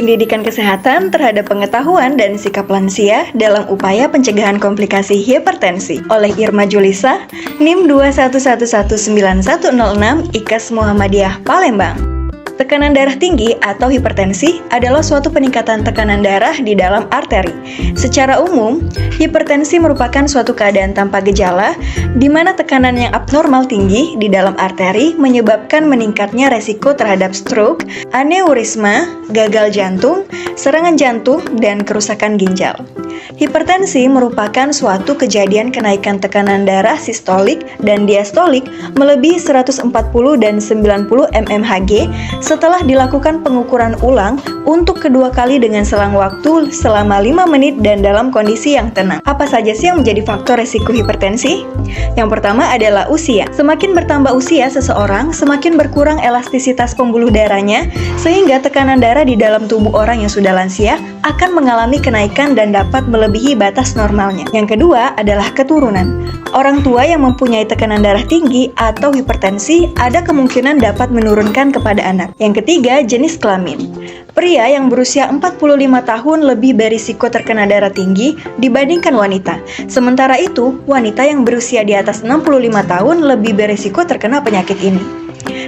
Pendidikan kesehatan terhadap pengetahuan dan sikap lansia dalam upaya pencegahan komplikasi hipertensi oleh Irma Julisa, NIM 211191006 IKES Muhammadiyah Palembang. Tekanan darah tinggi atau hipertensi adalah suatu peningkatan tekanan darah di dalam arteri. Secara umum, hipertensi merupakan suatu keadaan tanpa gejala di mana tekanan yang abnormal tinggi di dalam arteri menyebabkan meningkatnya resiko terhadap stroke, aneurisma, gagal jantung, serangan jantung, dan kerusakan ginjal. Hipertensi merupakan suatu kejadian kenaikan tekanan darah sistolik dan diastolik melebihi 140 dan 90 mmHg setelah dilakukan pengukuran ulang untuk kedua kali dengan selang waktu selama 5 menit dan dalam kondisi yang tenang. Apa saja sih yang menjadi faktor resiko hipertensi? Yang pertama adalah usia. Semakin bertambah usia seseorang, semakin berkurang elastisitas pembuluh darahnya, sehingga tekanan darah di dalam tubuh orang yang sudah lansia akan mengalami kenaikan dan dapat melebihi batas normalnya. Yang kedua adalah keturunan. Orang tua yang mempunyai tekanan darah tinggi atau hipertensi ada kemungkinan dapat menurunkan kepada anak. Yang ketiga, jenis kelamin. Pria yang berusia 45 tahun lebih berisiko terkena darah tinggi dibandingkan wanita. Sementara itu, wanita yang berusia di atas 65 tahun lebih berisiko terkena penyakit ini.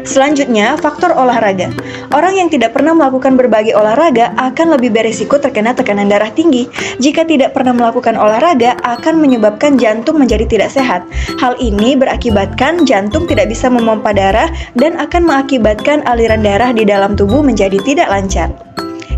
Selanjutnya, faktor olahraga. Orang yang tidak pernah melakukan berbagai olahraga akan lebih berisiko terkena tekanan darah tinggi. Jika tidak pernah melakukan olahraga, akan menyebabkan jantung menjadi tidak sehat. Hal ini berakibatkan jantung tidak bisa memompa darah dan akan mengakibatkan aliran darah di dalam tubuh menjadi tidak lancar.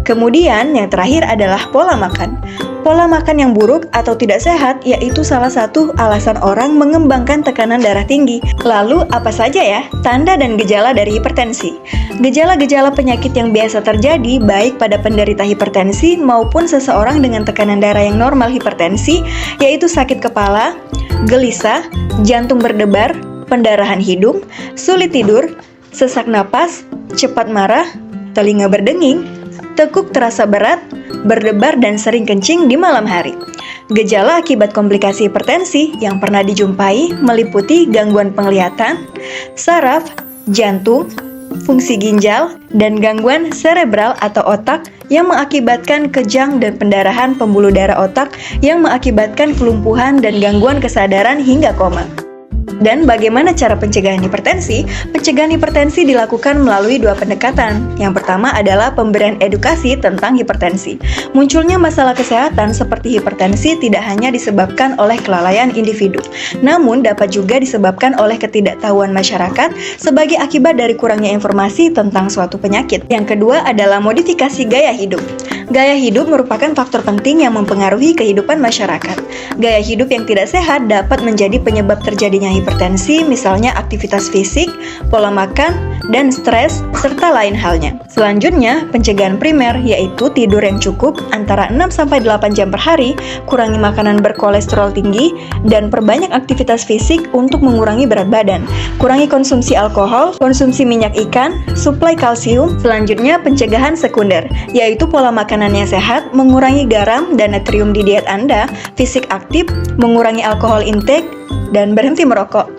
Kemudian, yang terakhir adalah pola makan. Pola makan yang buruk atau tidak sehat yaitu salah satu alasan orang mengembangkan tekanan darah tinggi. Lalu, apa saja ya tanda dan gejala dari hipertensi? Gejala-gejala penyakit yang biasa terjadi baik pada penderita hipertensi maupun seseorang dengan tekanan darah yang normal hipertensi yaitu sakit kepala, gelisah, jantung berdebar, pendarahan hidung, sulit tidur, sesak napas, cepat marah, telinga berdenging, tekuk terasa berat, berdebar dan sering kencing di malam hari. Gejala akibat komplikasi hipertensi yang pernah dijumpai meliputi gangguan penglihatan, saraf, jantung, fungsi ginjal, dan gangguan serebral atau otak yang mengakibatkan kejang dan pendarahan pembuluh darah otak yang mengakibatkan kelumpuhan dan gangguan kesadaran hingga koma. Dan bagaimana cara pencegahan hipertensi? Pencegahan hipertensi dilakukan melalui dua pendekatan. Yang pertama adalah pemberian edukasi tentang hipertensi. Munculnya masalah kesehatan seperti hipertensi tidak hanya disebabkan oleh kelalaian individu, namun dapat juga disebabkan oleh ketidaktahuan masyarakat sebagai akibat dari kurangnya informasi tentang suatu penyakit. Yang kedua adalah modifikasi gaya hidup. Gaya hidup merupakan faktor penting yang mempengaruhi kehidupan masyarakat. Gaya hidup yang tidak sehat dapat menjadi penyebab terjadinya hipertensi, misalnya aktivitas fisik, pola makan, dan stres, serta lain halnya. Selanjutnya, pencegahan primer yaitu tidur yang cukup antara 6-8 jam per hari, kurangi makanan berkolesterol tinggi, dan perbanyak aktivitas fisik untuk mengurangi berat badan. Kurangi konsumsi alkohol, konsumsi minyak ikan, suplai kalsium. Selanjutnya, pencegahan sekunder, yaitu pola makanan yang sehat, mengurangi garam dan natrium di diet Anda, fisik aktif, mengurangi alkohol intake, dan berhenti merokok.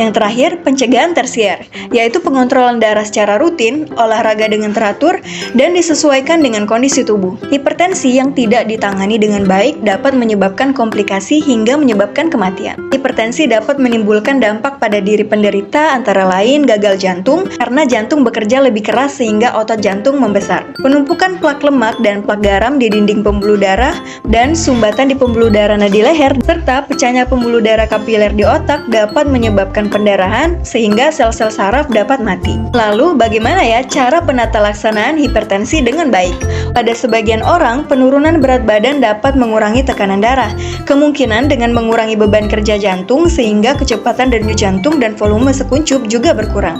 Yang terakhir, pencegahan tersier, yaitu pengontrolan darah secara rutin, olahraga dengan teratur, dan disesuaikan dengan kondisi tubuh. Hipertensi yang tidak ditangani dengan baik dapat menyebabkan komplikasi hingga menyebabkan kematian. Hipertensi dapat menimbulkan dampak pada diri penderita antara lain gagal jantung, karena jantung bekerja lebih keras sehingga otot jantung membesar. Penumpukan plak lemak dan plak garam di dinding pembuluh darah, dan sumbatan di pembuluh darah nadi leher, serta pecahnya pembuluh darah kapiler di otak dapat menyebabkan pendarahan sehingga sel-sel saraf dapat mati. Lalu bagaimana ya cara penata laksanaan hipertensi dengan baik? Pada sebagian orang, penurunan berat badan dapat mengurangi tekanan darah, kemungkinan dengan mengurangi beban kerja jantung sehingga kecepatan denyut jantung dan volume sekuncup juga berkurang.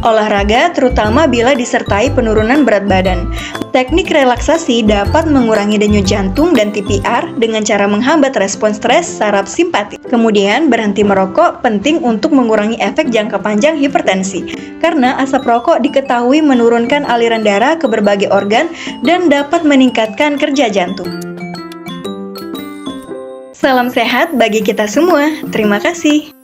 Olahraga terutama bila disertai penurunan berat badan. Teknik relaksasi dapat mengurangi denyut jantung dan TPR dengan cara menghambat respons stres saraf simpatik. Kemudian berhenti merokok penting untuk mengurangi efek jangka panjang hipertensi, karena asap rokok diketahui menurunkan aliran darah ke berbagai organ dan dapat meningkatkan kerja jantung. Salam sehat bagi kita semua. Terima kasih.